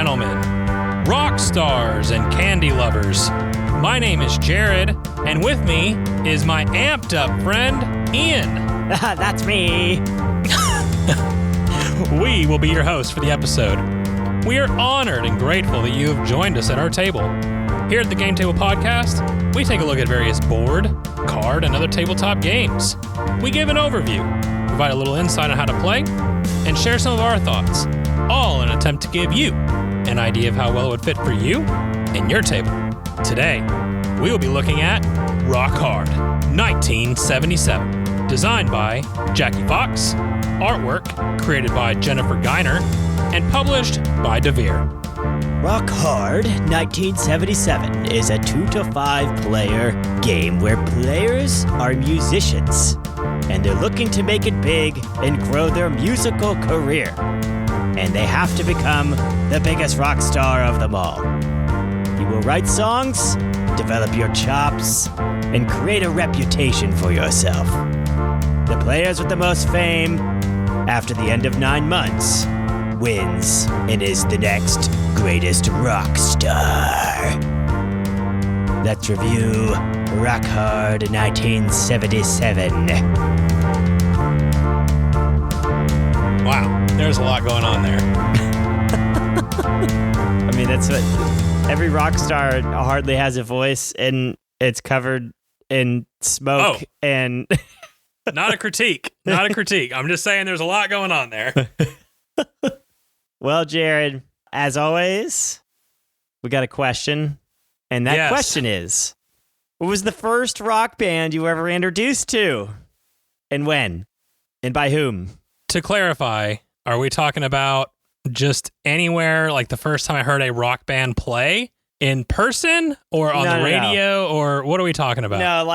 gentlemen, rock stars and candy lovers, my name is Jared, and with me is my amped up friend, Ian. That's me. We will be your hosts for the episode. We are honored and grateful that you have joined us at our table. Here at the Game Table Podcast, we take a look at various board, card, and other tabletop games. We give an overview, provide a little insight on how to play, and share some of our thoughts, all in an attempt to give you an idea of how well it would fit for you and your table. Today, we will be looking at Rock Hard, 1977, designed by Jackie Fox, artwork created by Jennifer Geiner, and published by Devir. Rock Hard 1977 is a 2 to 5 player game where players are musicians and they're looking to make it big and grow their musical career. And they have to become the biggest rock star of them all. You will write songs, develop your chops, and create a reputation for yourself. The players with the most fame, after the end of 9 months, wins and is the next greatest rock star. Let's review Rock Hard 1977. Wow, there's a lot going on there. I mean, that's what every rock star hardly has a voice, and it's covered in smoke and... Not a critique. Not a critique. I'm just saying there's a lot going on there. Well, Jared, as always, we got a question. And that question is, what was the first rock band you were ever introduced to? And when? And by whom? To clarify, are we talking about just anywhere, like the first time I heard a rock band play in person or on the radio? No. Or what are we talking about? No,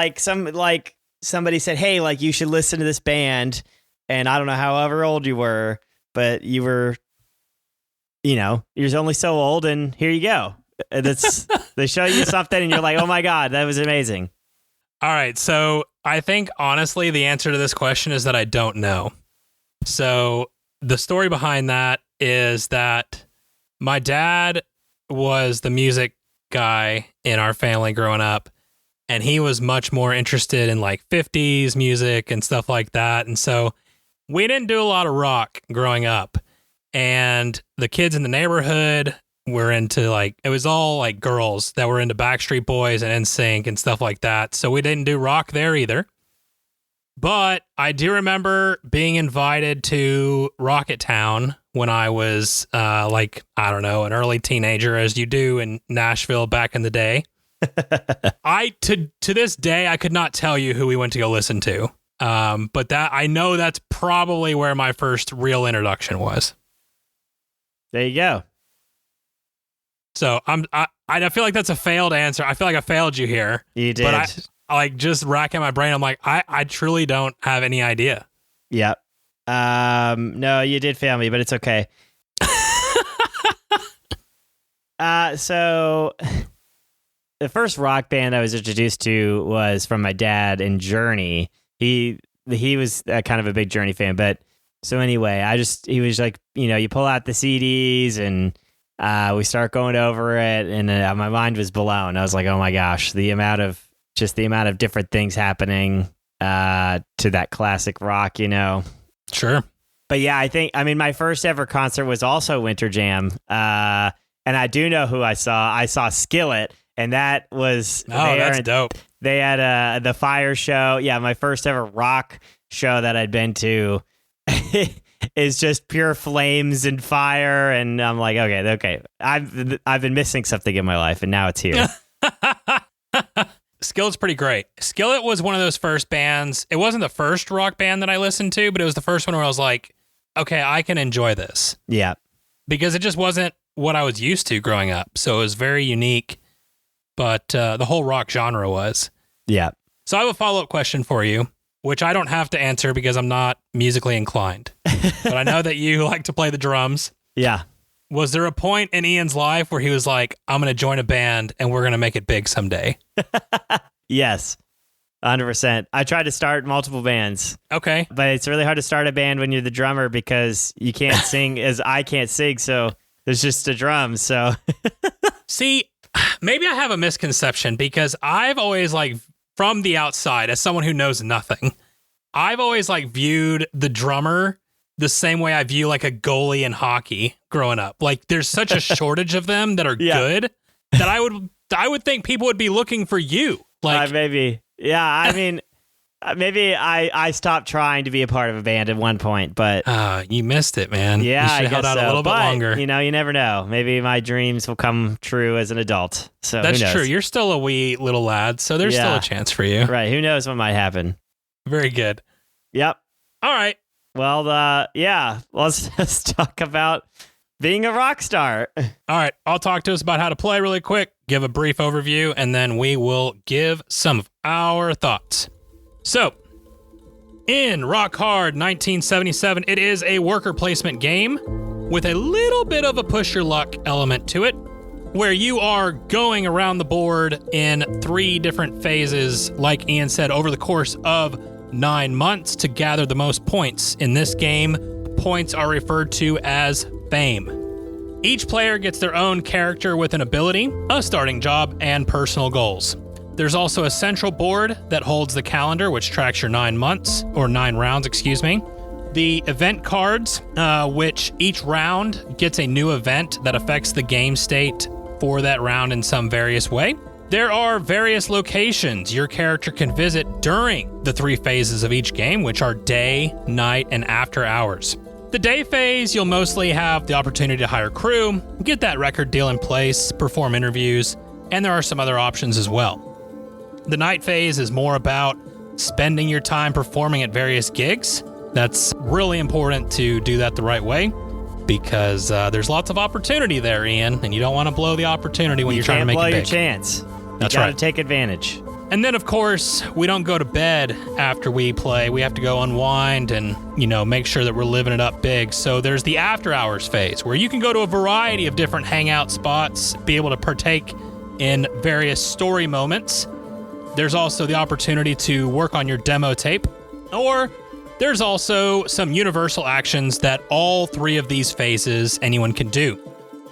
somebody said, hey, you should listen to this band. And I don't know however old you were, but you were, you're only so old, and here you go. They show you something and you're like, oh my God, that was amazing. All right. So I think honestly, the answer to this question is that I don't know. So the story behind that is that my dad was the music guy in our family growing up. And he was much more interested in 50s music and stuff like that. And so we didn't do a lot of rock growing up. And the kids in the neighborhood were into it was all girls that were into Backstreet Boys and NSYNC and stuff like that. So we didn't do rock there either. But I do remember being invited to Rocket Town when I was I don't know, an early teenager, as you do in Nashville back in the day. To this day, I could not tell you who we went to go listen to. But that I know that's probably where my first real introduction was. There you go. So I feel like that's a failed answer. I feel like I failed you here. You did. But I just racking my brain. I'm like, I truly don't have any idea. Yep. No, you did fail me, but it's okay. So the first rock band I was introduced to was from my dad in Journey. He was kind of a big Journey fan, but so anyway, he was like, you pull out the CDs and we start going over it, and my mind was blown. I was like, oh my gosh, the amount of different things happening to that classic rock, Sure. But yeah, my first ever concert was also Winter Jam. And I do know who I saw. I saw Skillet. And that was... that's dope. They had the Fire show. Yeah, my first ever rock show that I'd been to is just pure flames and fire. And I'm like, okay. I've been missing something in my life, and now it's here. Skillet's pretty great. Skillet was one of those first bands. It wasn't the first rock band that I listened to, but it was the first one where I was like, okay, I can enjoy this. Yeah. Because it just wasn't what I was used to growing up. So it was very unique. But the whole rock genre was. Yeah. So I have a follow-up question for you, which I don't have to answer because I'm not musically inclined. But I know that you like to play the drums. Yeah. Was there a point in Ian's life where he was like, I'm going to join a band and we're going to make it big someday? Yes. 100%. I tried to start multiple bands. Okay. But it's really hard to start a band when you're the drummer because you can't sing as I can't sing. So There's just a drum, so... See, maybe I have a misconception because I've always, like, from the outside, as someone who knows nothing, I've always, like, viewed the drummer the same way I view, like, a goalie in hockey growing up. Like, there's such a shortage of them that are good that I would think people would be looking for you. Like, maybe. Yeah, I mean... Maybe I stopped trying to be a part of a band at one point, but... you missed it, man. Yeah, you should have held out a little bit longer. You know, you never know. Maybe my dreams will come true as an adult. So That's who knows? true. You're still a wee little lad, so there's still a chance for you. Right. Who knows what might happen? Very good. Yep. All right. Well, let's talk about being a rock star. All right. I'll talk to us about how to play really quick, give a brief overview, and then we will give some of our thoughts. So, in Rock Hard 1977, it is a worker placement game with a little bit of a push your luck element to it, where you are going around the board in 3 different phases, like Ian said, over the course of 9 months to gather the most points. In this game, points are referred to as fame. Each player gets their own character with an ability, a starting job, and personal goals. There's also a central board that holds the calendar, which tracks your 9 months, or 9 rounds, excuse me. The event cards, which each round gets a new event that affects the game state for that round in some various way. There are various locations your character can visit during the 3 phases of each game, which are day, night, and after hours. The day phase, you'll mostly have the opportunity to hire crew, get that record deal in place, perform interviews, and there are some other options as well. The night phase is more about spending your time performing at various gigs. That's really important to do that the right way because there's lots of opportunity there, Ian, and you don't want to blow the opportunity when you're trying to make it big. You can't blow your chance. That's you right. got to take advantage. And then, of course, we don't go to bed after we play. We have to go unwind and, make sure that we're living it up big. So there's the after hours phase where you can go to a variety of different hangout spots, be able to partake in various story moments. There's also the opportunity to work on your demo tape, or there's also some universal actions that all 3 of these phases anyone can do.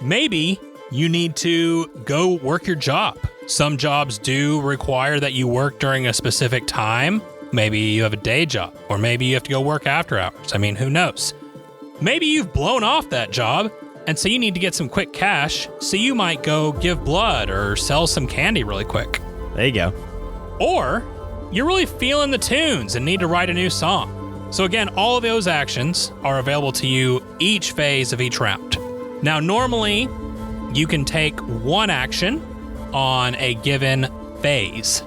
Maybe you need to go work your job. Some jobs do require that you work during a specific time. Maybe you have a day job, or maybe you have to go work after hours. I mean, who knows? Maybe you've blown off that job, and so you need to get some quick cash, so you might go give blood or sell some candy really quick. There you go. Or you're really feeling the tunes and need to write a new song. So again, all of those actions are available to you each phase of each round. Now, normally, you can take 1 action on a given phase.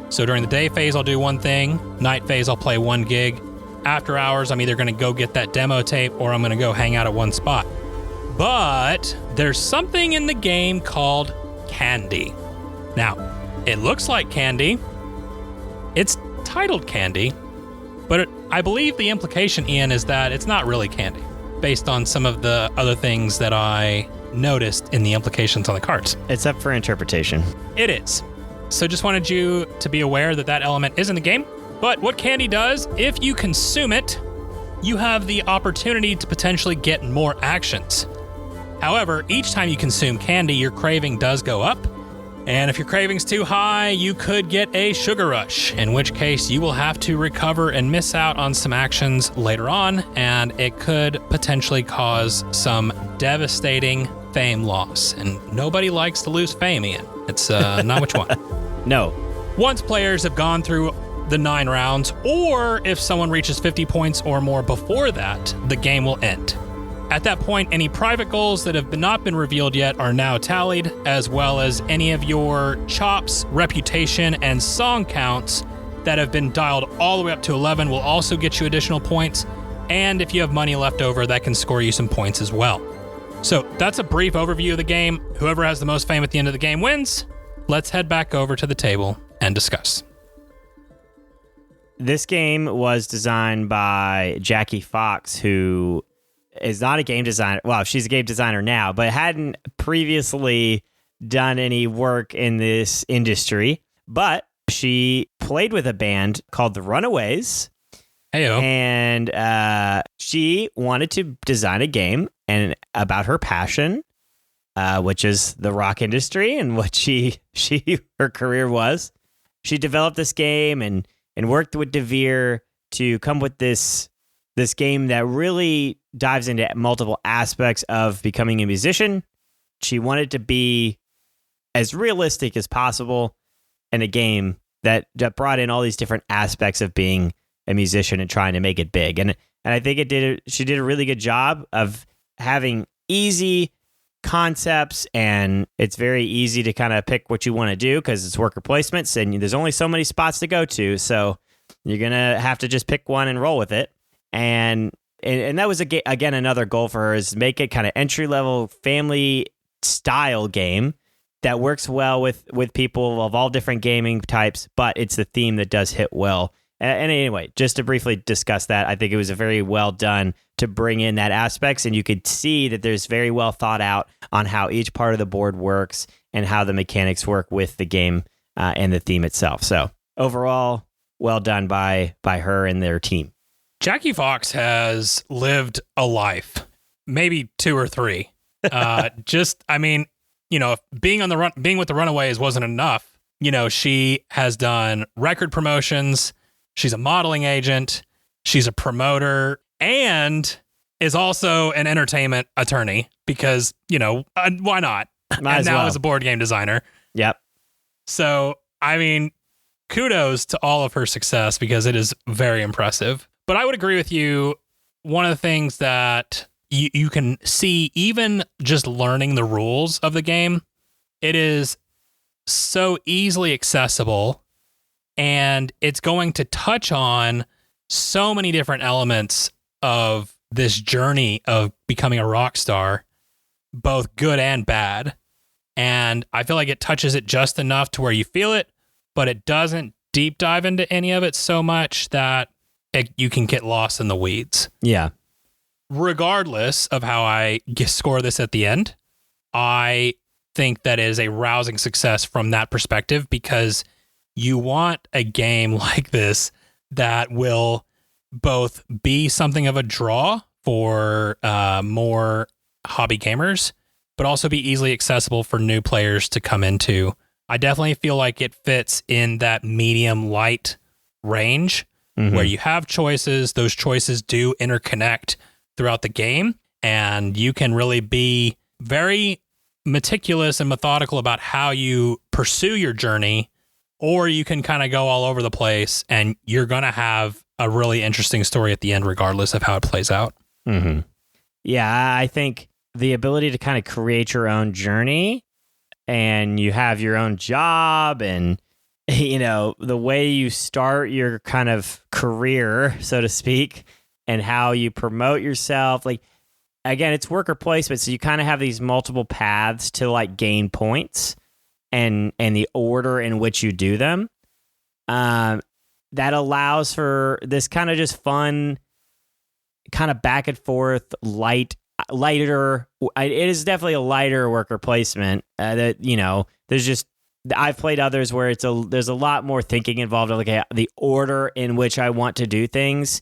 So during the day phase, I'll do 1 thing. Night phase, I'll play 1 gig. After hours, I'm either going to go get that demo tape or I'm going to go hang out at 1 spot. But there's something in the game called candy. Now, it looks like candy. It's titled candy, but I believe the implication, Ian, is that it's not really candy, based on some of the other things that I noticed in the implications on the cards. It's up for interpretation. It is. So just wanted you to be aware that that element is in the game. But what candy does, if you consume it, you have the opportunity to potentially get more actions. However, each time you consume candy, your craving does go up. And if your craving's too high, you could get a sugar rush, in which case you will have to recover and miss out on some actions later on, and it could potentially cause some devastating fame loss. And nobody likes to lose fame, Ian. It's not what you want. No. Once players have gone through the 9 rounds, or if someone reaches 50 points or more before that, the game will end. At that point, any private goals that have not been revealed yet are now tallied, as well as any of your chops, reputation, and song counts that have been dialed all the way up to 11 will also get you additional points, and if you have money left over, that can score you some points as well. So that's a brief overview of the game. Whoever has the most fame at the end of the game wins. Let's head back over to the table and discuss. This game was designed by Jackie Fox, who is not a game designer. Well, she's a game designer now, but hadn't previously done any work in this industry. But she played with a band called the Runaways. Heyo. And she wanted to design a game and about her passion which is the rock industry and what her career was. She developed this game and worked with Devir to come with this game that really dives into multiple aspects of becoming a musician. She wanted to be as realistic as possible in a game that brought in all these different aspects of being a musician and trying to make it big. And I think she did a really good job of having easy concepts, and it's very easy to kind of pick what you want to do because it's worker placements and there's only so many spots to go to. So you're going to have to just pick one and roll with it. And that was, again, another goal for her is make it kind of entry-level family style game that works well with people of all different gaming types, but it's the theme that does hit well. And anyway, just to briefly discuss that, I think it was a very well done to bring in that aspects, and you could see that there's very well thought out on how each part of the board works and how the mechanics work with the game and the theme itself. So overall, well done by her and their team. Jackie Fox has lived a life, maybe 2 or 3. Being with the Runaways wasn't enough. She has done record promotions. She's a modeling agent. She's a promoter and is also an entertainment attorney because, why not? Might and now well. is a board game designer. Yep. So, kudos to all of her success because it is very impressive. But I would agree with you. One of the things that you can see, even just learning the rules of the game, it is so easily accessible, and it's going to touch on so many different elements of this journey of becoming a rock star, both good and bad. And I feel like it touches it just enough to where you feel it, but it doesn't deep dive into any of it so much that you can get lost in the weeds. Yeah. Regardless of how I score this at the end, I think that is a rousing success from that perspective because you want a game like this that will both be something of a draw for more hobby gamers, but also be easily accessible for new players to come into. I definitely feel like it fits in that medium light range where you have choices. Those choices do interconnect throughout the game, and you can really be very meticulous and methodical about how you pursue your journey, or you can kind of go all over the place and you're going to have a really interesting story at the end, regardless of how it plays out. Mm-hmm. Yeah, I think the ability to kind of create your own journey, and you have your own job, and the way you start your kind of career, so to speak, and how you promote yourself. Like, again, it's worker placement, so you kind of have these multiple paths to like gain points, and the order in which you do them. That allows for this kind of just fun, kind of back and forth, lighter. It is definitely a lighter worker placement. I've played others where there's a lot more thinking involved. Like the order in which I want to do things.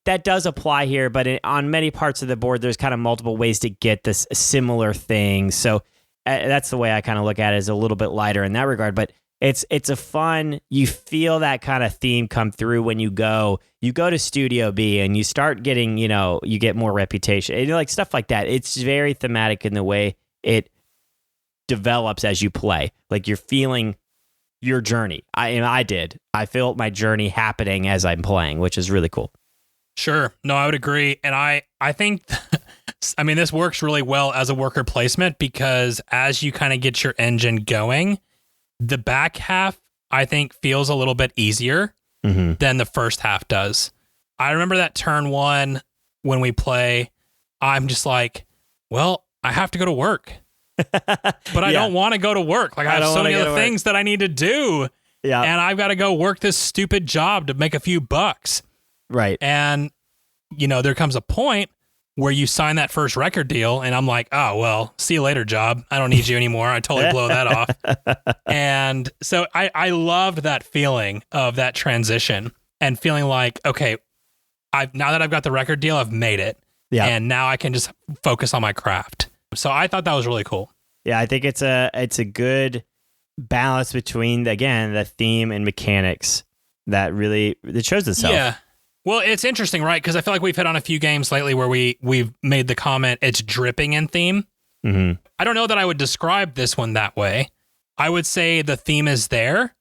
That does apply here, but on many parts of the board, there's kind of multiple ways to get this similar thing. So that's the way I kind of look at it, as a little bit lighter in that regard. But it's a fun. You feel that kind of theme come through when you go to Studio B and you start getting, you get more reputation, and like stuff like that. It's very thematic in the way it develops as you play. Like you're feeling your journey. I felt my journey happening as I'm playing, which is really cool. Sure. No, I would agree. And I think, this works really well as a worker placement because as you kind of get your engine going, the back half, I think, feels a little bit easier than the first half does. I remember that turn 1 when we play, I'm just like, well, I have to go to work. But I don't want to go to work. Like I have so many other things that I need to do. Yeah. And I've got to go work this stupid job to make a few bucks. Right. And, there comes a point where you sign that first record deal and I'm like, oh, well, see you later, job. I don't need you anymore. I totally blow that off. And so I loved that feeling of that transition and feeling like, okay, now that I've got the record deal, I've made it. Yeah. And now I can just focus on my craft. So I thought that was really cool. Yeah, I think it's a good balance between, again, the theme and mechanics that really it shows itself. Yeah. Well, it's interesting, right? Because I feel like we've hit on a few games lately where we've made the comment it's dripping in theme. Mm-hmm. I don't know that I would describe this one that way. I would say the theme is there,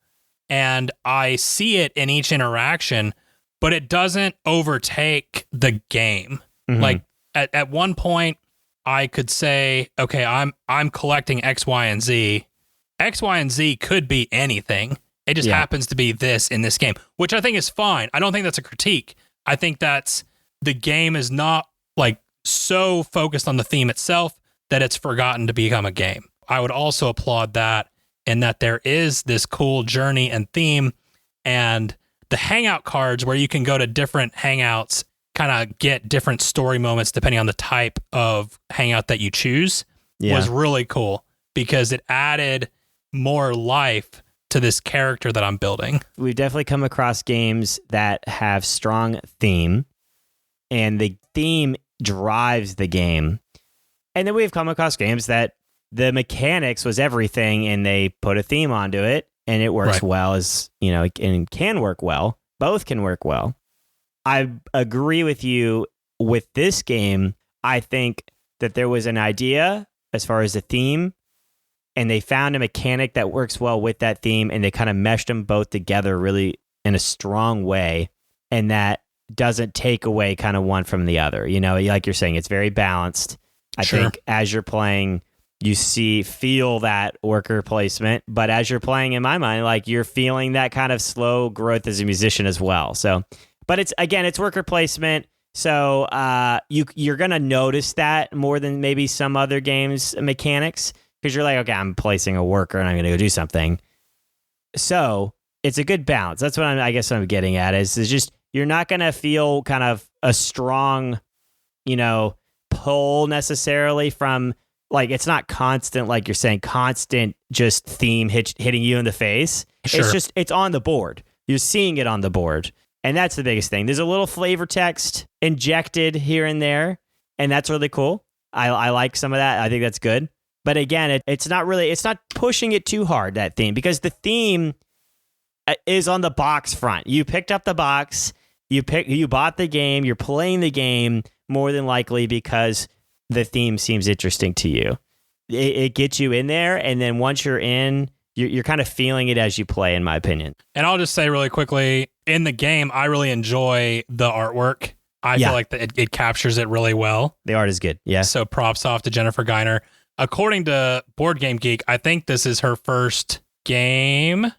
and I see it in each interaction, but it doesn't overtake the game. Mm-hmm. Like at one point, I could say, okay, I'm collecting X, Y, and Z. X, Y, and Z could be anything. It just happens to be this in this game, which I think is fine. I don't think that's a critique. I think that's the game is not like so focused on the theme itself that it's forgotten to become a game. I would also applaud that in that there is this cool journey and theme, and the hangout cards where you can go to different hangouts, kind of get different story moments depending on the type of hangout that you choose was really cool because it added more life to this character that I'm building. We've definitely come across games that have strong theme, and the theme drives the game. And then we've come across games that the mechanics was everything, and they put a theme onto it, and it works well as, and can work well. Both can work well. I agree with you with this game. I think that there was an idea as far as the theme, and they found a mechanic that works well with that theme, and they kind of meshed them both together really in a strong way, and that doesn't take away kind of one from the other. Like you're saying, it's very balanced. I think as you're playing, you feel that worker placement, but as you're playing, in my mind, like you're feeling that kind of slow growth as a musician as well. So, but it's worker placement. So you're going to notice that more than maybe some other games mechanics, because you're like, okay, I'm placing a worker and I'm going to go do something. So it's a good balance. That's what I guess I'm getting at is just, you're not going to feel kind of a strong, pull necessarily from, like, it's not constant, like you're saying, constant just theme hitting you in the face. Sure. It's just, it's on the board. You're seeing it on the board. And that's the biggest thing. There's a little flavor text injected here and there, and that's really cool. I like some of that. I think that's good. But again, it's not pushing it too hard, that theme, because the theme is on the box front. You picked up the box, you bought the game, you're playing the game more than likely because the theme seems interesting to you. It gets you in there, and then once you're in, you're kind of feeling it as you play, in my opinion. And I'll just say really quickly, in the game, I really enjoy the artwork. I feel like it captures it really well. The art is good, yeah. So props off to Jennifer Geiner. According to Board Game Geek, I think this is her first game.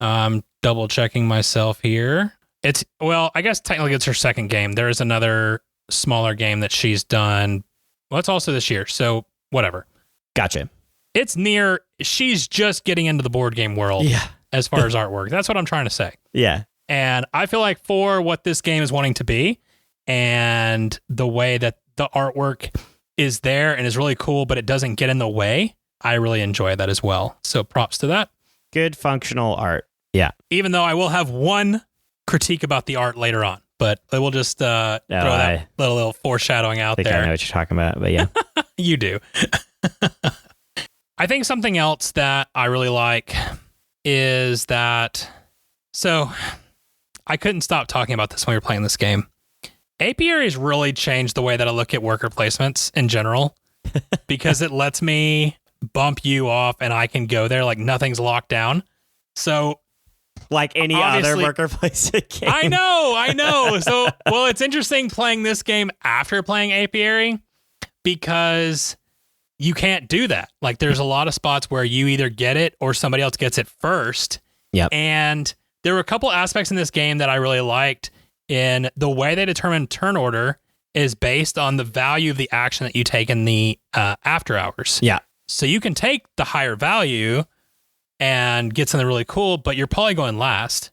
I'm double checking myself here. I guess technically it's her second game. There is another smaller game that she's done. Well, it's also this year, so whatever. Gotcha. She's just getting into the board game world as far as artwork. That's what I'm trying to say. Yeah. And I feel like for what this game is wanting to be and the way that the artwork is there and is really cool, but it doesn't get in the way, I really enjoy that as well. So props to that. Good functional art. Yeah. Even though I will have one critique about the art later on, but I will just throw that little foreshadowing out there. I know what you're talking about, but yeah. You do. I think something else that I really like is that, so I couldn't stop talking about this when we were playing this game. Apiary has really changed the way that I look at worker placements in general because it lets me bump you off and I can go there like nothing's locked down. So like any other worker placement game. I know. So, well, it's interesting playing this game after playing Apiary because you can't do that. Like there's a lot of spots where you either get it or somebody else gets it first. Yep. And there were a couple aspects in this game that I really liked. In the way they determine turn order is based on the value of the action that you take in the after hours. Yeah. So you can take the higher value and get something really cool, but you're probably going last.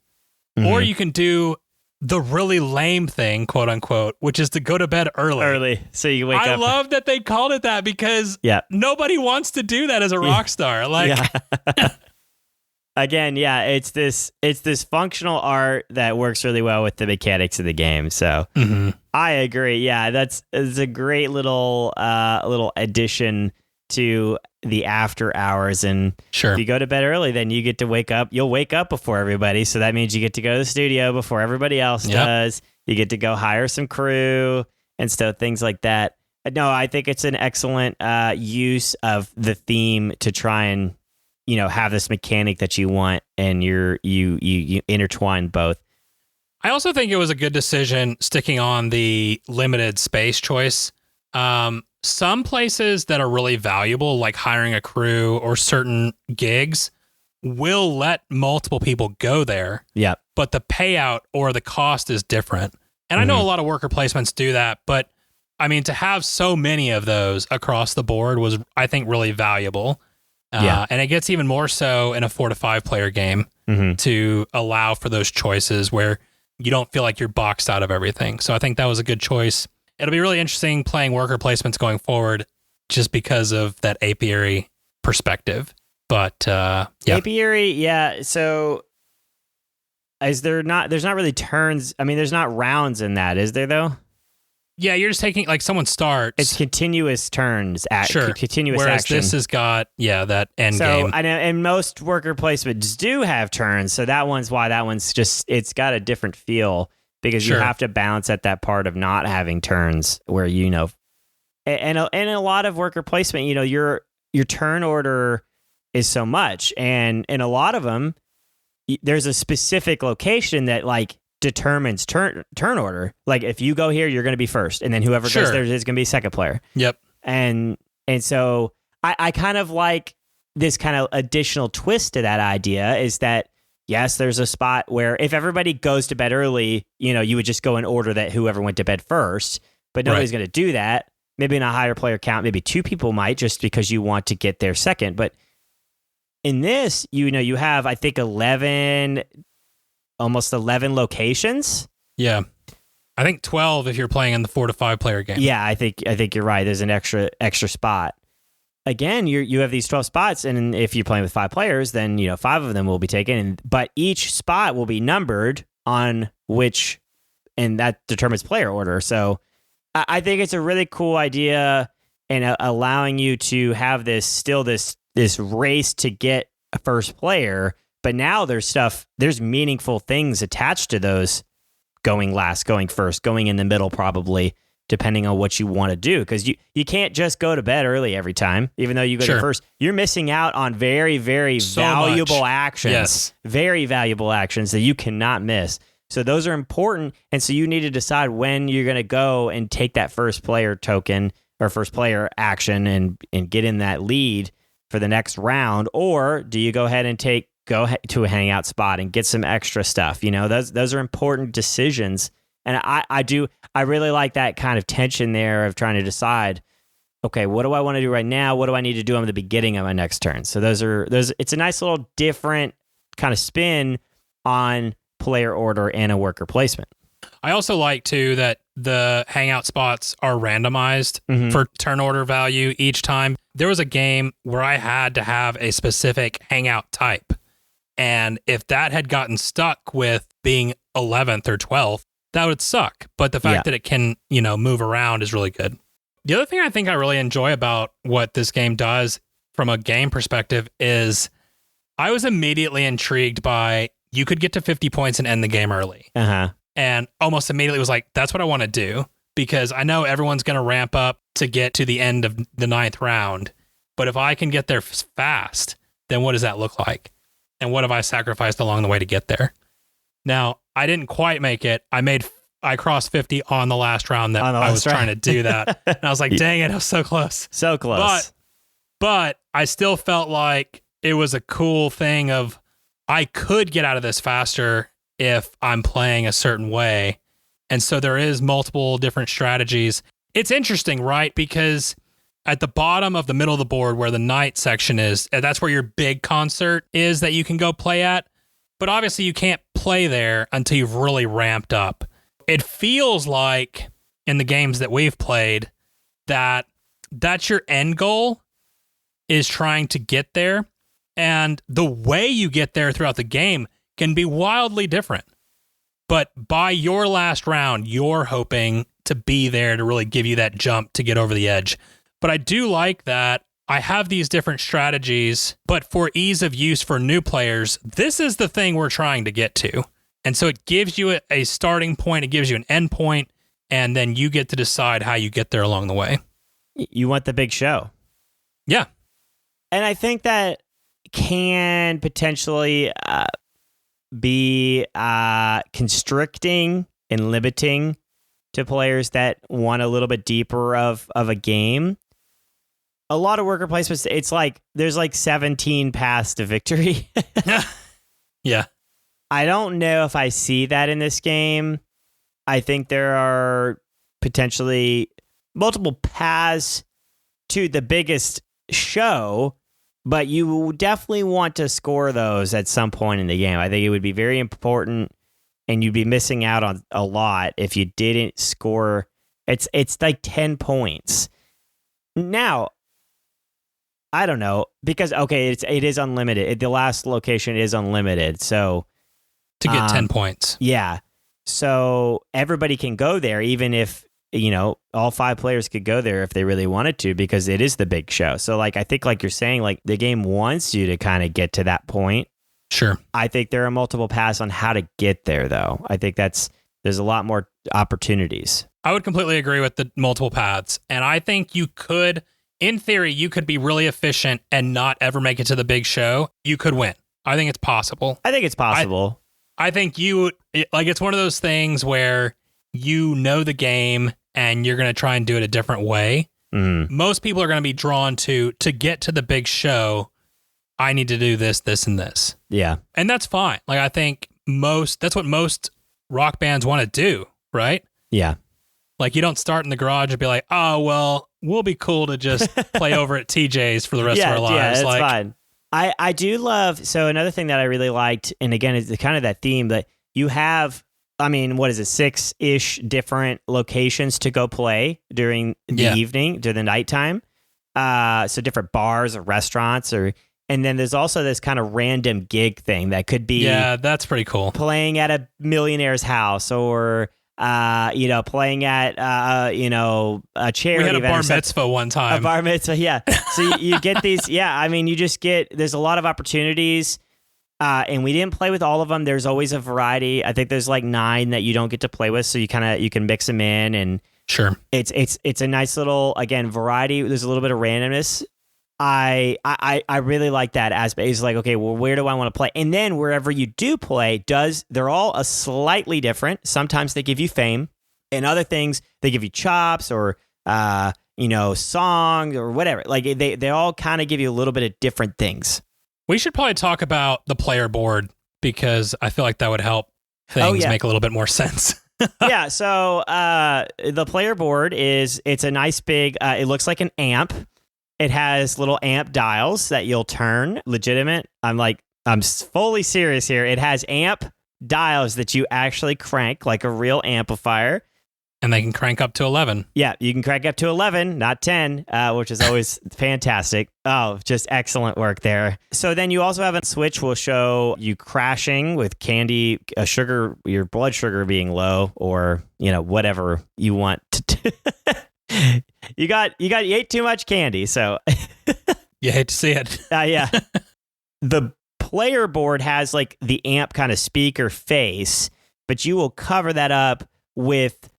Mm-hmm. Or you can do the really lame thing, quote unquote, which is to go to bed early. So you wake up. I love that they called it that because nobody wants to do that as a rock star. Like, again, it's this functional art that works really well with the mechanics of the game. So I agree. Yeah, it's a great little addition to the after hours. And Sure. if you go to bed early, then you get to wake up. You'll wake up before everybody. So that means you get to go to the studio before everybody else does. You get to go hire some crew and stuff, things like that. No, I think it's an excellent use of the theme to try and, have this mechanic that you want, and you intertwine both. I also think it was a good decision sticking on the limited space choice. Some places that are really valuable, like hiring a crew or certain gigs, will let multiple people go there. Yep. But the payout or the cost is different. And I know a lot of worker placements do that, but I mean, to have so many of those across the board was, I think, really valuable. And it gets even more so in a 4 to 5 player game to allow for those choices where you don't feel like you're boxed out of everything. So I think that was a good choice. It'll be really interesting playing worker placements going forward just because of that apiary perspective. But apiary, so there's not really turns. I mean, there's not rounds in that, is there though? Yeah, you're just taking, like, someone starts. It's continuous turns. Continuous Whereas action. this has got, that end game. So, and most worker placements do have turns. So that one's just, it's got a different feel because you have to balance at that part of not having turns where, and a lot of worker placement, your turn order is so much. And in a lot of them, there's a specific location that, like, determines turn order. Like, if you go here, you're going to be first, and then whoever goes there is going to be second player. Yep. And so I kind of like this kind of additional twist to that idea is that, yes, there's a spot where if everybody goes to bed early, you would just go in order that whoever went to bed first, but nobody's going to do that. Maybe in a higher player count, maybe 2 people might, just because you want to get there second. But in this, you have, I think, almost 11 locations. Yeah. I think 12 if you're playing in the 4 to 5 player game. Yeah, I think you're right. There's an extra spot. Again, you have these 12 spots, and if you're playing with 5 players, then 5 of them will be taken, but each spot will be numbered on which, and that determines player order. So I think it's a really cool idea, and allowing you to have this race to get a first player. But now there's meaningful things attached to those going last, going first, going in the middle, probably, depending on what you want to do. Because you can't just go to bed early every time, even though you go to first. You're missing out on very, very valuable actions. Yes. Very valuable actions that you cannot miss. So those are important. And so you need to decide when you're going to go and take that first player token or first player action and get in that lead for the next round. Or do you go ahead and go to a hangout spot and get some extra stuff? Those are important decisions. And I really like that kind of tension there of trying to decide, okay, what do I want to do right now? What do I need to do on the beginning of my next turn? So it's a nice little different kind of spin on player order and a worker placement. I also like too that the hangout spots are randomized for turn order value each time. There was a game where I had to have a specific hangout type. And if that had gotten stuck with being 11th or 12th, that would suck. But the fact that it can, move around is really good. The other thing I think I really enjoy about what this game does from a game perspective is I was immediately intrigued by you could get to 50 points and end the game early. And almost immediately was like, that's what I want to do, because I know everyone's going to ramp up to get to the end of the 9th round. But if I can get there fast, then what does that look like? And what have I sacrificed along the way to get there? Now, I didn't quite make it. I crossed 50 on the last round that I was trying to do that. And I was like, dang it, I was so close. So close. But I still felt like it was a cool thing of I could get out of this faster if I'm playing a certain way. And so there is multiple different strategies. It's interesting, right? Because at the bottom of the middle of the board where the night section is, that's where your big concert is that you can go play at. But obviously you can't play there until you've really ramped up. It feels like in the games that we've played that that's your end goal, is trying to get there. And the way you get there throughout the game can be wildly different. But by your last round, you're hoping to be there to really give you that jump to get over the edge. But I do like that I have these different strategies, but for ease of use for new players, this is the thing we're trying to get to. And so it gives you a starting point, it gives you an end point, and then you get to decide how you get there along the way. You want the big show. Yeah. And I think that can potentially be constricting and limiting to players that want a little bit deeper of a game. A lot of worker placements, it's like there's like 17 paths to victory. Yeah. I don't know if I see that in this game. I think there are potentially multiple paths to the biggest show, but you definitely want to score those at some point in the game. I think it would be very important, and you'd be missing out on a lot if you didn't score. It's like 10 points. Now, I don't know, because, okay, it is unlimited. The last location is unlimited, so... To get 10 points. Yeah. So everybody can go there, even if, all 5 players could go there if they really wanted to, because it is the big show. So, like, I think, like you're saying, like, the game wants you to kind of get to that point. Sure. I think there are multiple paths on how to get there, though. I think there's a lot more opportunities. I would completely agree with the multiple paths. And I think you could, in theory, you could be really efficient and not ever make it to the big show. You could win. I think it's possible. I think it's possible. I think it's one of those things where you know the game and you're going to try and do it a different way. Most people are going to be drawn to get to the big show. I need to do this, this, and this. Yeah. And that's fine. Like, I think that's what most rock bands want to do, right? Yeah. Like, you don't start in the garage and be like, oh, well, we'll be cool to just play over at TJ's for the rest of our lives. Yeah, that's like, fine. I do love, so another thing that I really liked, and again, it's kind of that theme that you have, 6-ish different locations to go play during the evening, during the nighttime. So different bars or restaurants, and then there's also this kind of random gig thing that could be. Yeah, that's pretty cool. Playing at a millionaire's house, or playing at, a charity event. We had a bar mitzvah one time. A bar mitzvah, yeah. So you get these, you just get, there's a lot of opportunities, and we didn't play with all of them. There's always a variety. I think there's like 9 that you don't get to play with, so you can mix them in, and sure. It's a nice little, again, variety. There's a little bit of randomness. I really like that aspect. It's like, okay, well, where do I want to play? And then wherever you do play, they're all a slightly different. Sometimes they give you fame, and other things they give you chops or songs or whatever. Like they all kind of give you a little bit of different things. We should probably talk about the player board, because I feel like that would help things make a little bit more sense. Yeah, so the player board it's a nice big, it looks like an amp. It has little amp dials that you'll turn. Legitimate. I'm fully serious here. It has amp dials that you actually crank like a real amplifier. And they can crank up to 11. Yeah, you can crank up to 11, not 10, which is always fantastic. Oh, just excellent work there. So then you also have a switch will show you crashing with candy, sugar, your blood sugar being low, or, whatever you want to do. You ate too much candy, so you hate to see it. Yeah. The player board has like the amp kind of speaker face, but you will cover that up with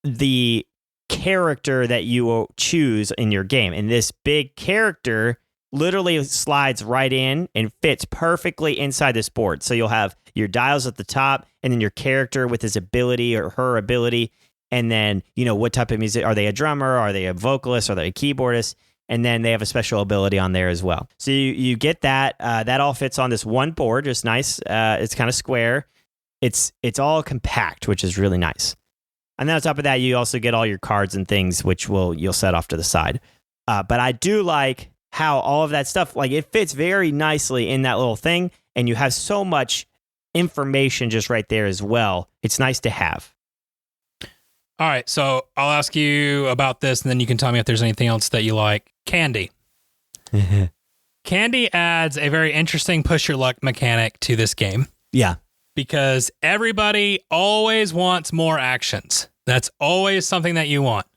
the character that you will choose in your game. And this big character literally slides right in and fits perfectly inside this board. So you'll have your dials at the top, and then your character with his ability or her ability. And then, what type of music, are they a drummer? Are they a vocalist? Are they a keyboardist? And then they have a special ability on there as well. So you get that. That all fits on this one board. Just nice. It's kind of square. It's all compact, which is really nice. And then on top of that, you also get all your cards and things, which you'll set off to the side. But I do like how all of that stuff, like, it fits very nicely in that little thing. And you have so much information just right there as well. It's nice to have. All right, so I'll ask you about this, and then you can tell me if there's anything else that you like. Candy. Candy adds a very interesting push your luck mechanic to this game. Yeah. Because everybody always wants more actions. That's always something that you want.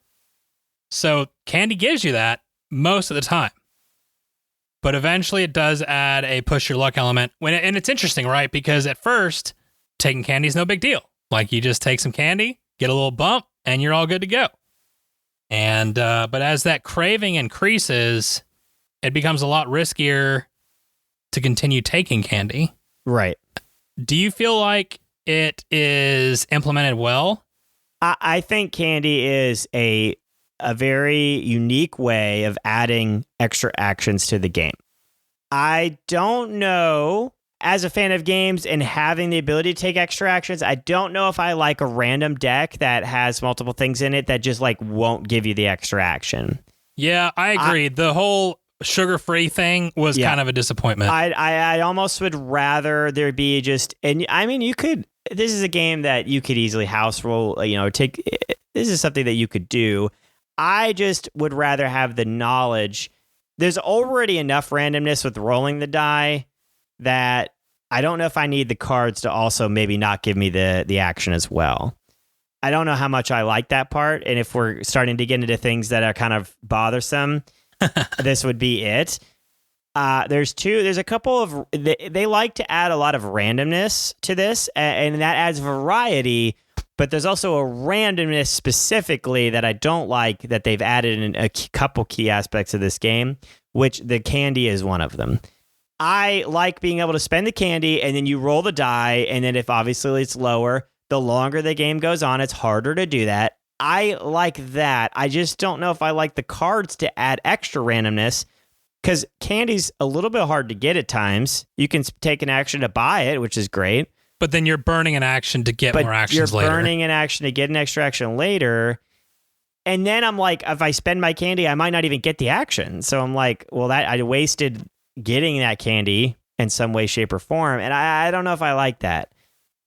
So candy gives you that most of the time. but eventually it does add a push your luck element. And it's interesting, right? Because at first, taking candy is no big deal. Like you just take some candy, get a little bump, and you're all good to go. And but as that craving increases, it becomes a lot riskier to continue taking candy. Right. Do you feel like it is implemented well? I think candy is a very unique way of adding extra actions to the game. I don't know, as a fan of games and having the ability to take extra actions, I don't know if I like a random deck that has multiple things in it that just like won't give you the extra action. Yeah, I agree. The whole sugar-free thing was kind of a disappointment. I almost would rather there be just, and I mean, this is a game that you could easily house roll, this is something that you could do. I just would rather have the knowledge. There's already enough randomness with rolling the die that I don't know if I need the cards to also maybe not give me the action as well. I don't know how much I like that part. And if we're starting to get into things that are kind of bothersome, this would be it. There's a couple of, they like to add a lot of randomness to this, and that adds variety, but there's also a randomness specifically that I don't like that they've added in a couple key aspects of this game, which the candy is one of them. I like being able to spend the candy and then you roll the die, and then if obviously it's lower, the longer the game goes on, it's harder to do that. I like that. I just don't know if I like the cards to add extra randomness, because candy's a little bit hard to get at times. You can take an action to buy it, which is great. But then you're burning an action to get more actions later. You're burning an action to get an extra action later. And then I'm like, if I spend my candy, I might not even get the action. So I'm like, well, that I wasted getting that candy in some way, shape, or form. And I don't know if I like that.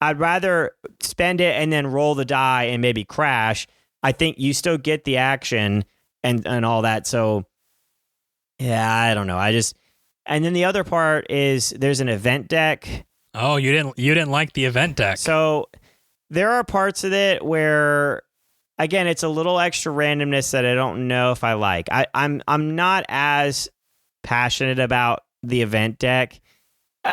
I'd rather spend it and then roll the die and maybe crash. I think you still get the action and all that. So yeah, I don't know. And then the other part is there's an event deck. Oh, you didn't like the event deck. So there are parts of it where, again, it's a little extra randomness that I don't know if I like. I'm not as passionate about the event deck.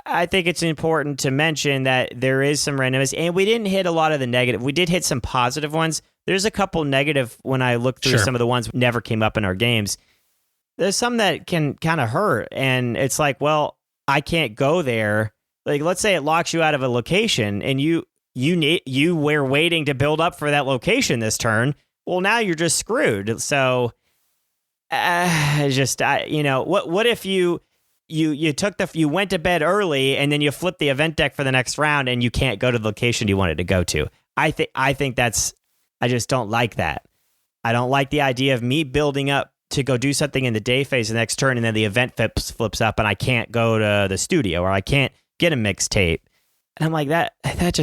I think it's important to mention that there is some randomness, and we didn't hit a lot of the negative. We did hit some positive ones. There's a couple negative when I looked through some of the ones that never came up in our games. There's some that can kind of hurt, and it's like, well, I can't go there. Like, let's say it locks you out of a location, and you were waiting to build up for that location this turn. Well, now you're just screwed. So, what if you went to bed early and then you flipped the event deck for the next round and you can't go to the location you wanted to go to? I think I just don't like that. I don't like the idea of me building up to go do something in the day phase the next turn, and then the event flips up and I can't go to the studio or I can't get a mixtape. And I'm like, that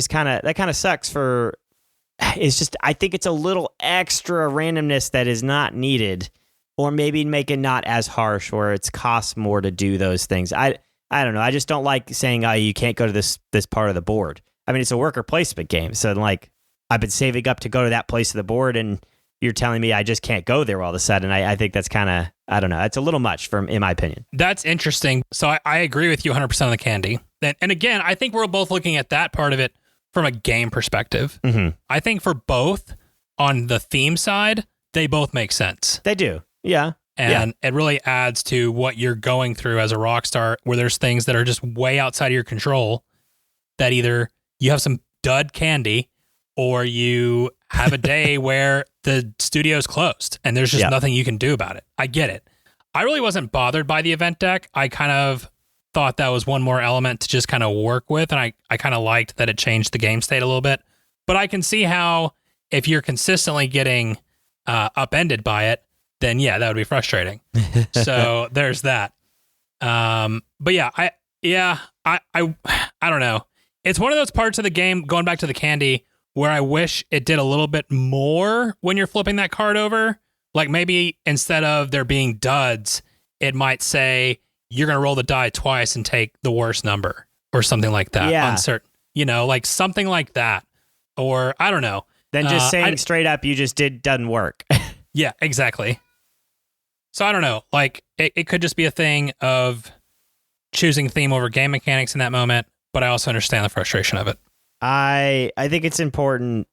kind of sucks it's just, I think it's a little extra randomness that is not needed, or maybe make it not as harsh where it's costs more to do those things. I don't know. I just don't like saying, oh, you can't go to this part of the board. I mean, it's a worker placement game. So like, I've been saving up to go to that place of the board, and you're telling me I just can't go there all of a sudden. I think that's kind of, I don't know. It's a little much in my opinion. That's interesting. So I agree with you 100% on the candy. And again, I think we're both looking at that part of it from a game perspective. Mm-hmm. I think for both, on the theme side, they both make sense. They do. Yeah. And it really adds to what you're going through as a rock star, where there's things that are just way outside of your control, that either you have some dud candy or you have a day where the studio's closed and there's just nothing you can do about it. I get it. I really wasn't bothered by the event deck. I kind of thought that was one more element to just kind of work with, and I kind of liked that it changed the game state a little bit. But I can see how if you're consistently getting upended by it, then yeah, that would be frustrating. So there's that. But yeah, I don't know. It's one of those parts of the game, going back to the candy, where I wish it did a little bit more when you're flipping that card over. Like maybe instead of there being duds, it might say you're going to roll the die twice and take the worst number or something like that. Yeah. Uncertain, like something like that. Or I don't know. Then just saying straight up, you just doesn't work. Yeah, exactly. So I don't know. Like, it could just be a thing of choosing theme over game mechanics in that moment, but I also understand the frustration of it. I think it's important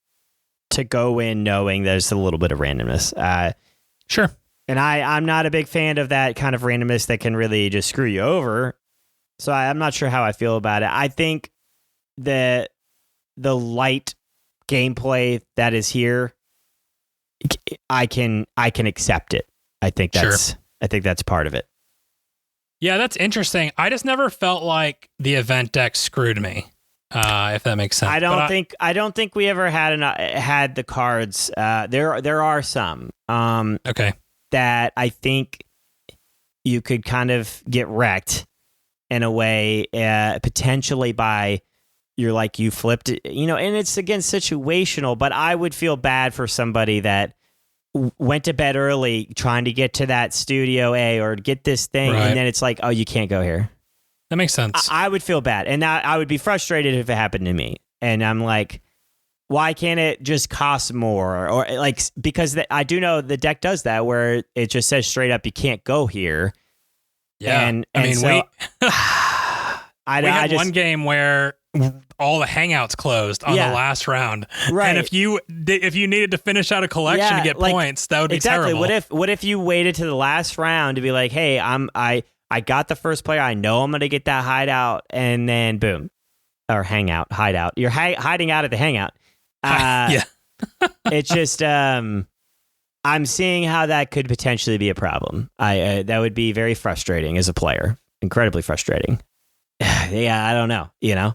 to go in knowing there's a little bit of randomness. Sure. And I'm not a big fan of that kind of randomness that can really just screw you over. So I'm not sure how I feel about it. I think that the light gameplay that is here, I can accept it. I think that's part of it. Yeah, that's interesting. I just never felt like the event deck screwed me. If that makes sense. I don't think we ever had the cards. There are some. Okay. That I think you could kind of get wrecked in a way, potentially by you flipped it, and it's again situational. But I would feel bad for somebody that went to bed early trying to get to that Studio A or get this thing, right. And then it's like, oh, you can't go here. That makes sense. I would feel bad, and I would be frustrated if it happened to me. And I'm like, why can't it just cost more? Or like, because I do know the deck does that, where it just says straight up, you can't go here. Yeah, and I mean, so, we had one game where all the hangouts closed on the last round, right? And if you needed to finish out a collection to get points, that would be terrible. What if you waited to the last round to be like, hey, I got the first player. I know I'm going to get that hideout, and then boom, or hideout. You're hiding out at the hangout. Yeah. It's just I'm seeing how that could potentially be a problem. That would be very frustrating as a player. Incredibly frustrating. Yeah, I don't know.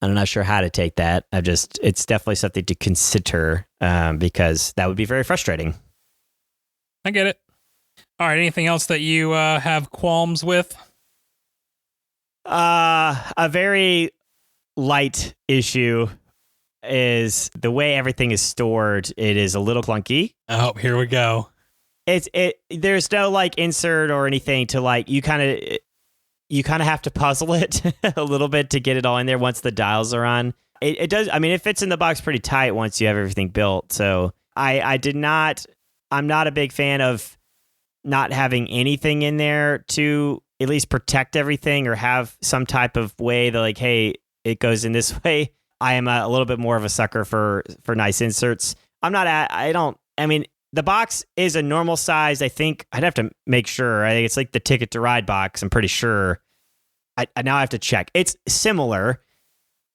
I'm not sure how to take that. It's definitely something to consider because that would be very frustrating. I get it. All right. Anything else that you have qualms with? A very light issue is the way everything is stored. It is a little clunky. Oh, here we go. There's no insert or anything to you kind of have to puzzle it a little bit to get it all in there once the dials are on. It does. I mean, it fits in the box pretty tight once you have everything built. So I'm not a big fan of not having anything in there to at least protect everything or have some type of way that hey, it goes in this way. I am a little bit more of a sucker for nice inserts. The box is a normal size. I think I'd have to make sure. I think it's like the Ticket to Ride box. I'm pretty sure. I now have to check. It's similar,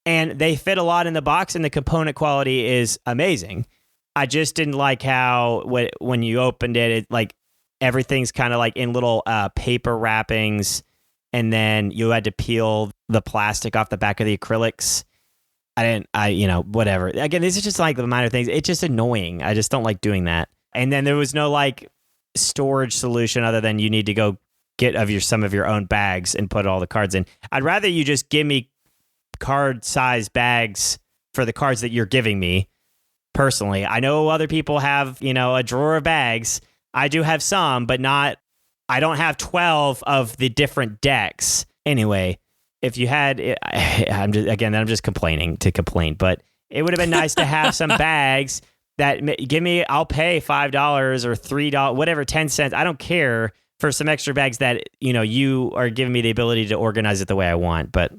and they fit a lot in the box, and the component quality is amazing. I just didn't like how when you opened it, everything's kind of in little paper wrappings, and then you had to peel the plastic off the back of the acrylics. Whatever. Again, these are just the minor things. It's just annoying. I just don't like doing that. And then there was no storage solution other than you need to go get some of your own bags and put all the cards in. I'd rather you just give me card size bags for the cards that you're giving me. Personally, I know other people have, a drawer of bags. I do have some, but I don't have 12 of the different decks. Anyway, if you had, I'm just complaining to complain, but it would have been nice to have some bags that I'll pay $5 or $3, whatever, 10 cents. I don't care for some extra bags that, you are giving me the ability to organize it the way I want. But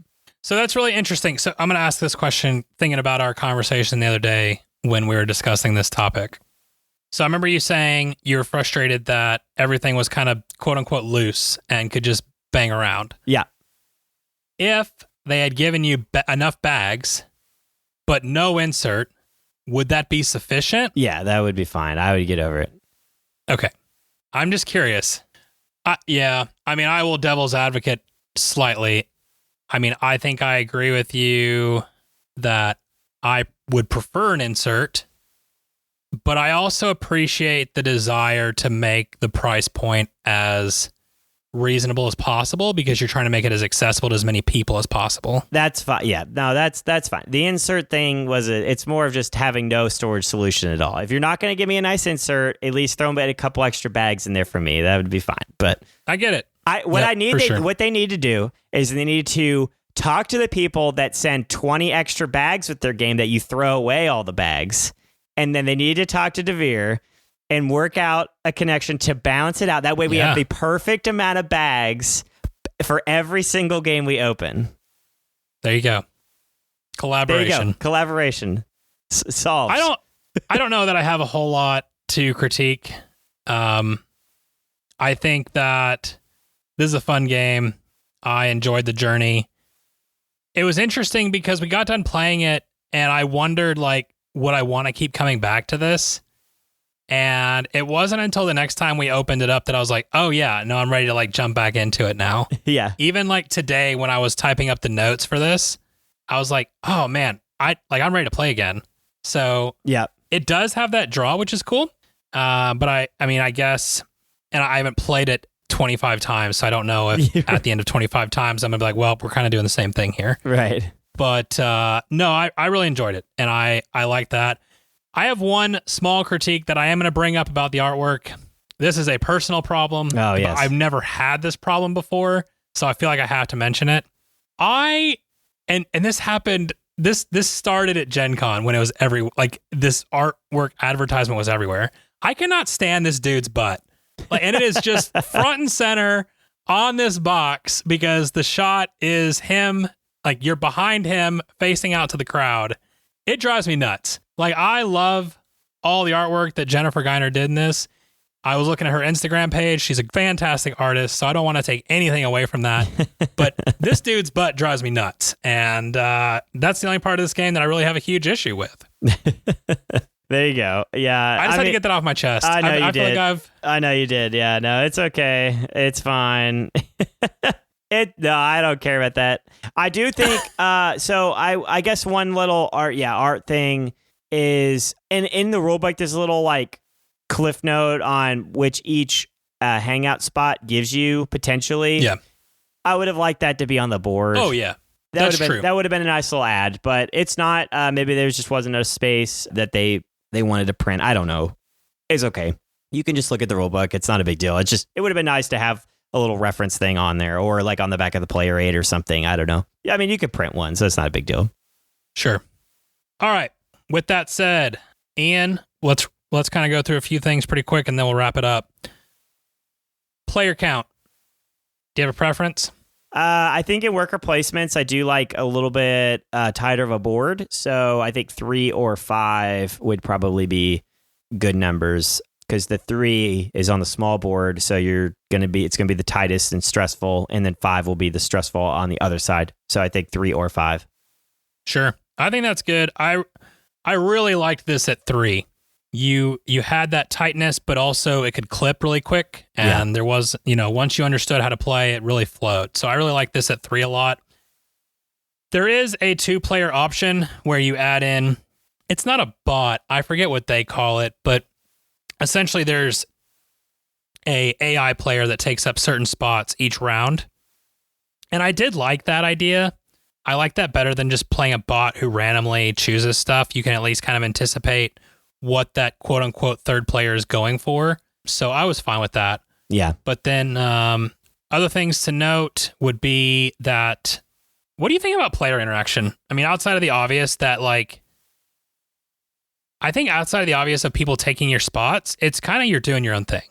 so that's really interesting. So I'm going to ask this question thinking about our conversation the other day when we were discussing this topic. So I remember you saying you were frustrated that everything was kind of quote unquote loose and could just bang around. Yeah. If they had given you enough bags, but no insert, would that be sufficient? Yeah, that would be fine. I would get over it. Okay. I'm just curious. I will devil's advocate slightly. I think I agree with you that I would prefer an insert, but I also appreciate the desire to make the price point as reasonable as possible because you're trying to make it as accessible to as many people as possible. That's fine. Yeah, no, that's fine. The insert thing it's more of just having no storage solution at all. If you're not going to give me a nice insert, at least throw a couple extra bags in there for me. That would be fine. But I get it. What they need to do is they need to talk to the people that send 20 extra bags with their game that you throw away all the bags. And then they need to talk to Devir and work out a connection to balance it out. That way we have the perfect amount of bags for every single game we open. There you go. Collaboration. There you go. Collaboration. Solved. I don't know that I have a whole lot to critique. I think that this is a fun game. I enjoyed the journey. It was interesting because we got done playing it and I wondered, like, would I want to keep coming back to this? And it wasn't until the next time we opened it up that I was like, oh yeah, no, I'm ready to like jump back into it now. Yeah. Even like today when I was typing up the notes for this, I was like, oh man, I'm ready to play again. So yeah, it does have that draw, which is cool. But I mean, I guess, and I haven't played it 25 times, so I don't know if at the end of 25 times I'm gonna be like, well, we're kind of doing the same thing here. Right. But no, I really enjoyed it, and I like that. I have one small critique that I am going to bring up about the artwork. This is a personal problem. Oh, yes. I've never had this problem before, so I feel like I have to mention it. And this happened, this started at Gen Con when it was this artwork advertisement was everywhere. I cannot stand this dude's butt. And it is just front and center on this box because the shot is him, like you're behind him facing out to the crowd. It drives me nuts. Like, I love all the artwork that Jennifer Geiner did in this. I was looking at her Instagram page. She's a fantastic artist, so I don't want to take anything away from that. But this dude's butt drives me nuts. And that's the only part of this game that I really have a huge issue with. There you go. Yeah. I just had to get that off my chest. I know you did. I know you did. Yeah, no, it's okay. It's fine. No, I don't care about that. I do think, so I guess one little art thing is, in the rulebook, there's a little like cliff note on which each hangout spot gives you potentially. Yeah. I would have liked that to be on the board. Oh, yeah. That's true. That would have been a nice little ad, but it's not. Maybe there just wasn't a space that they wanted to print. I don't know. It's okay. You can just look at the rulebook. It's not a big deal. It would have been nice to have a little reference thing on there, or like on the back of the player aid or something. I don't know. Yeah, I mean, you could print one, so it's not a big deal. Sure. All right. With that said, Ian, let's kind of go through a few things pretty quick, and then we'll wrap it up. Player count. Do you have a preference? I think in worker placements, I do like a little bit tighter of a board. So I think 3 or 5 would probably be good numbers, because the 3 is on the small board. So it's going to be the tightest and stressful. And then 5 will be the stressful on the other side. So I think 3 or 5. Sure. I think that's good. I really liked this at 3. You had that tightness, but also it could clip really quick. And there was, once you understood how to play, it really flowed. So I really like this at 3 a lot. There is a 2-player option where you add in, it's not a bot, I forget what they call it, but essentially there's a AI player that takes up certain spots each round. And I did like that idea. I like that better than just playing a bot who randomly chooses stuff. You can at least kind of anticipate what that quote unquote third player is going for. So I was fine with that. Yeah. But then other things to note would be that, what do you think about player interaction? I mean, outside of the obvious that I think outside of the obvious of people taking your spots, it's kind of you're doing your own thing.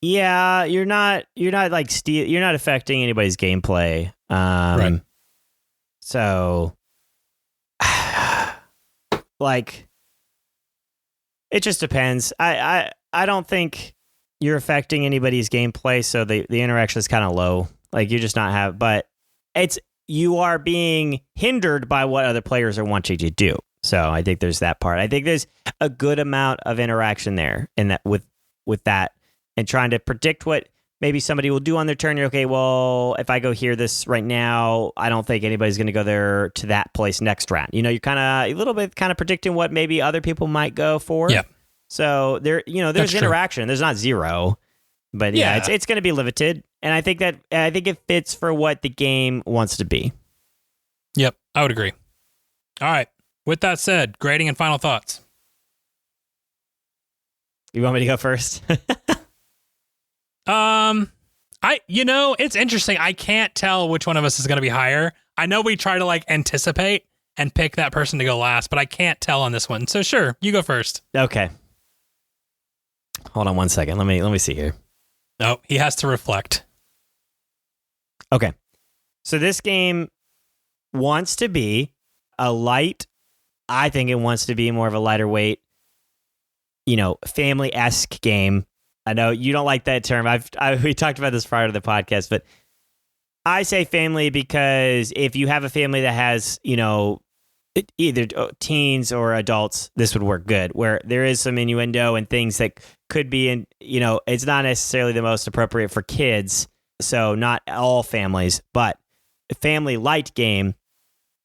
Yeah, you're not you're not affecting anybody's gameplay. Right. So it just depends. I don't think you're affecting anybody's gameplay, so the interaction is kind of low. Like, you're just not but you are being hindered by what other players are wanting to do. So I think there's that part. I think there's a good amount of interaction there in that with that, and trying to predict what maybe somebody will do on their turn. You're okay, well, if I go here this right now, I don't think anybody's going to go there to that place next round. You're kind of a little bit kind of predicting what maybe other people might go for. Yeah. So there's That's interaction. True. There's not zero, but yeah, it's going to be limited, and I think it fits for what the game wants to be. Yep, I would agree. All right. With that said, grading and final thoughts. You want me to go first? It's interesting. I can't tell which one of us is going to be higher. I know we try to anticipate and pick that person to go last, but I can't tell on this one. So sure, you go first. Okay. Hold on 1 second. Let me see here. No, he has to reflect. Okay. So this game wants to be a light. I think it wants to be more of a lighter weight, family-esque game. I know you don't like that term. We talked about this prior to the podcast, but I say family because if you have a family that has, either teens or adults, this would work good, where there is some innuendo and things that could be it's not necessarily the most appropriate for kids. So not all families, but a family light game.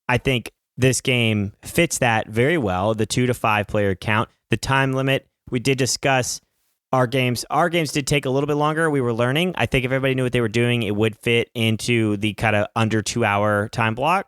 I think this game fits that very well. The 2 to 5 player count, the time limit. We did discuss our games. Our games did take a little bit longer. We were learning. I think if everybody knew what they were doing, it would fit into the kind of under 2 hour time block.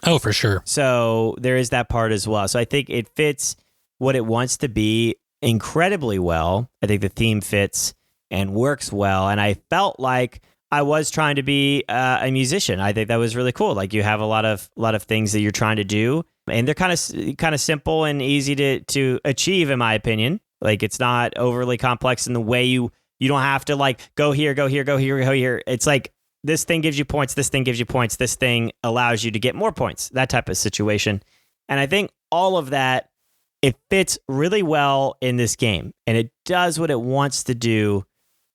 Oh, for sure. So there is that part as well. So I think it fits what it wants to be incredibly well. I think the theme fits and works well. And I felt like I was trying to be a musician. I think that was really cool. Like you have a lot of things that you're trying to do, and they're kind of simple and easy to achieve, in my opinion. Like it's not overly complex in the way you don't have to like go here, go here, go here, go here. It's like this thing gives you points, this thing gives you points, this thing allows you to get more points, that type of situation. And I think all of that, it fits really well in this game, and it does what it wants to do,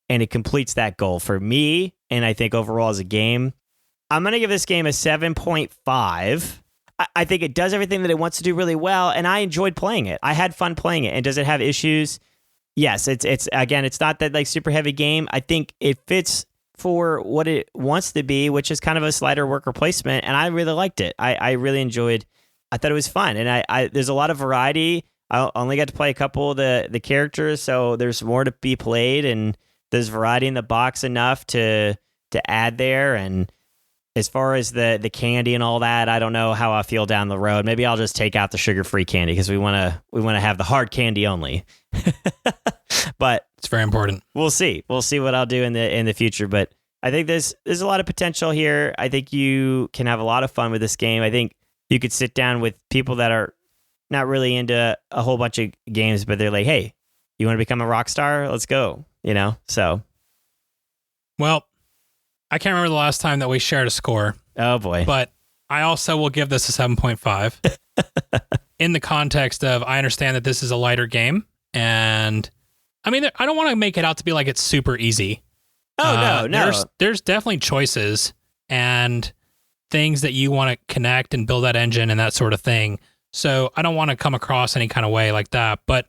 and it completes that goal for me. And I think overall as a game, I'm going to give this game a 7.5. I think it does everything that it wants to do really well, and I enjoyed playing it. I had fun playing it. And does it have issues? Yes, it's again, it's not that like super heavy game. I think it fits for what it wants to be, which is kind of a slider worker placement, and I really liked it. I really enjoyed. I thought it was fun, and I there's a lot of variety. I only got to play a couple of the characters, so there's more to be played, and there's variety in the box enough to add there. And as far as the candy and all that, I don't know how I feel down the road. Maybe I'll just take out the sugar-free candy because we want to have the hard candy only. But it's very important. We'll see. We'll see what I'll do in the future. But I think there's a lot of potential here. I think you can have a lot of fun with this game. I think you could sit down with people that are not really into a whole bunch of games, but they're like, hey, you want to become a rock star? Let's go. So. Well, I can't remember the last time that we shared a score. Oh, boy. But I also will give this a 7.5 in the context of I understand that this is a lighter game. And I mean, I don't want to make it out to be like it's super easy. Oh, no. There's definitely choices and things that you want to connect and build that engine and that sort of thing. So I don't want to come across any kind of way like that. But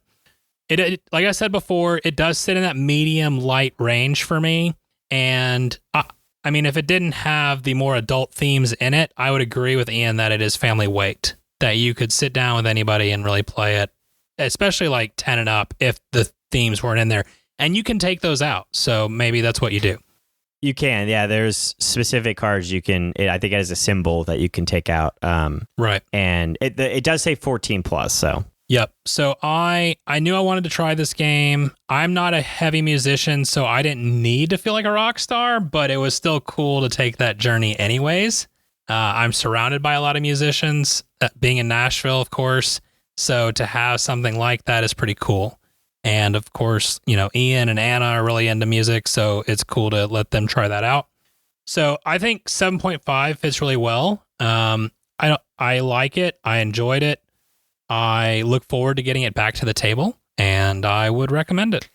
it like I said before, it does sit in that medium light range for me. And I mean, if it didn't have the more adult themes in it, I would agree with Ian that it is family weight, that you could sit down with anybody and really play it, especially like 10 and up if the themes weren't in there. And you can take those out. So maybe that's what you do. You can. Yeah, there's specific cards you can, I think it has a symbol that you can take out. Right. And it does say 14 plus, so. Yep. So I knew I wanted to try this game. I'm not a heavy musician, so I didn't need to feel like a rock star, but it was still cool to take that journey anyways. I'm surrounded by a lot of musicians, being in Nashville, of course. So to have something like that is pretty cool. And of course, Ian and Anna are really into music, so it's cool to let them try that out. So I think 7.5 fits really well. I like it. I enjoyed it. I look forward to getting it back to the table, and I would recommend it.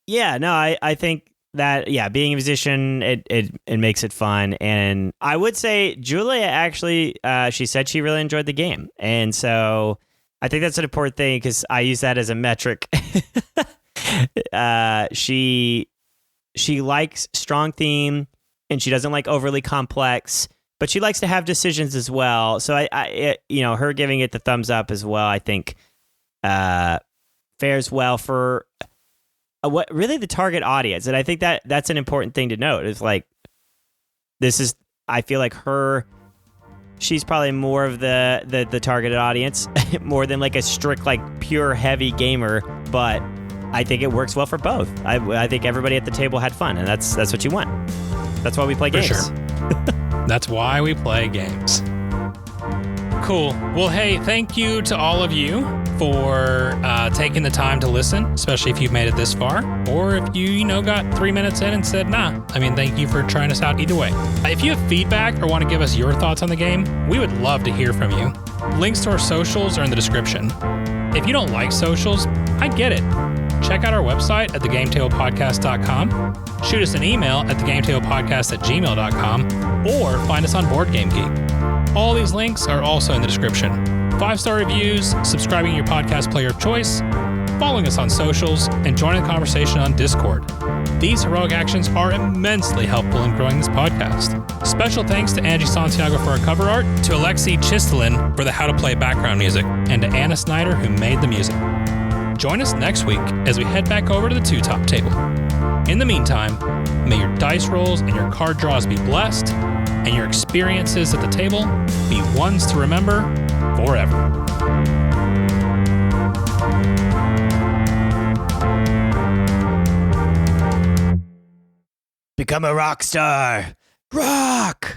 Yeah, no, I think that, being a musician, it makes it fun. And I would say Julia actually, she said she really enjoyed the game. And so I think that's an important thing because I use that as a metric. She likes strong theme, and she doesn't like overly complex, but she likes to have decisions as well. So her giving it the thumbs up as well, I think, fares well for what really the target audience. And I think that's an important thing to note. Is like, I feel like she's probably more of the targeted audience, more than like a strict, like pure heavy gamer. But I think it works well for both. I think everybody at the table had fun, and that's what you want. That's why we play games. For sure. That's why we play games. Cool. Well, hey, thank you to all of you for taking the time to listen, especially if you've made it this far, or if you got 3 minutes in and said, nah. I mean, thank you for trying us out either way. If you have feedback or want to give us your thoughts on the game, we would love to hear from you. Links to our socials are in the description. If you don't like socials, I get it. Check out our website at thegametablepodcast.com, shoot us an email at thegametablepodcast@gmail.com, or find us on Board Game Geek. All these links are also in the description. 5-star reviews, subscribing to your podcast player of choice, following us on socials, and joining the conversation on Discord. These heroic actions are immensely helpful in growing this podcast. Special thanks to Angie Santiago for our cover art, to Alexei Chistelin for the How to Play background music, and to Anna Snyder who made the music. Join us next week as we head back over to the two-top table. In the meantime, may your dice rolls and your card draws be blessed, and your experiences at the table be ones to remember forever. Become a rock star. Rock!